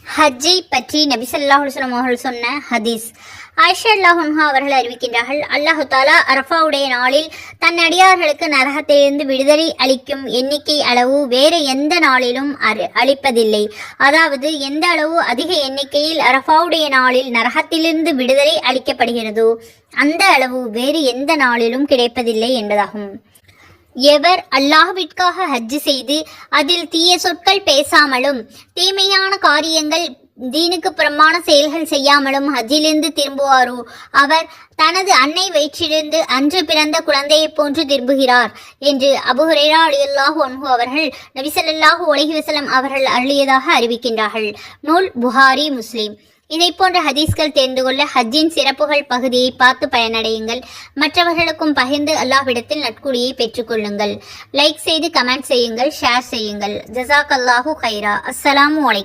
ஹஜ்ஜை பற்றி நபி ஸல்லல்லாஹு அலைஹி வஸல்லம் அவர்கள் சொன்ன ஹதீஸ். ஆயிஷா ரலியல்லாஹு அன்ஹா அவர்கள் அறிவிக்கின்றார்கள், அல்லாஹு தஆலா அரஃபாவுடைய நாளில் தன் அடியார்களுக்கு நரகத்திலிருந்து விடுதலை அளிக்கும் எண்ணிக்கை அளவு வேறு எந்த நாளிலும் அளிப்பதில்லை. அதாவது எந்த அளவு அதிக எண்ணிக்கையில் அரஃபாவுடைய நாளில் நரகத்திலிருந்து விடுதலை அளிக்கப்படுகிறதோ அந்த அளவு வேறு எந்த நாளிலும் கிடைப்பதில்லை என்பதாகும். எவர் அல்லாஹ்விற்காக ஹஜ் செய்து அதில் தீய சொற்கள் பேசாமலும் தீமையான காரியங்கள் தீனுக்கு புறம்பான செயல்கள் செய்யாமலும் ஹஜ்ஜிலிருந்து திரும்புவாரோ அவர் தனது அன்னை வயிற்றிலிருந்து அன்று பிறந்த குழந்தையைப் போன்று திரும்புகிறார் என்று அபூ ஹுரைரா ரலியல்லாஹு அன்ஹு அவர்கள் நபி ஸல்லல்லாஹு அலைஹி வஸல்லம் அவர்கள் அருளியதாக அறிவிக்கின்றார்கள். நூல் புகாரி, முஸ்லிம். இதை போன்ற ஹதீஸ்கள் தெரிந்து கொள்ள ஹஜ்ஜின் சிறப்புகள் பகுதியை பார்த்து பயனடையுங்கள். மற்றவர்களுக்கும் பகிர்ந்து அல்லாஹ்விடத்தில் நற்கூலியை பெற்றுக்கொள்ளுங்கள். லைக் செய்து கமெண்ட் செய்யுங்கள், ஷேர் செய்யுங்கள். ஜஸாக்கல்லாஹு கைரா. அஸ்ஸலாமு அலைக்கும்.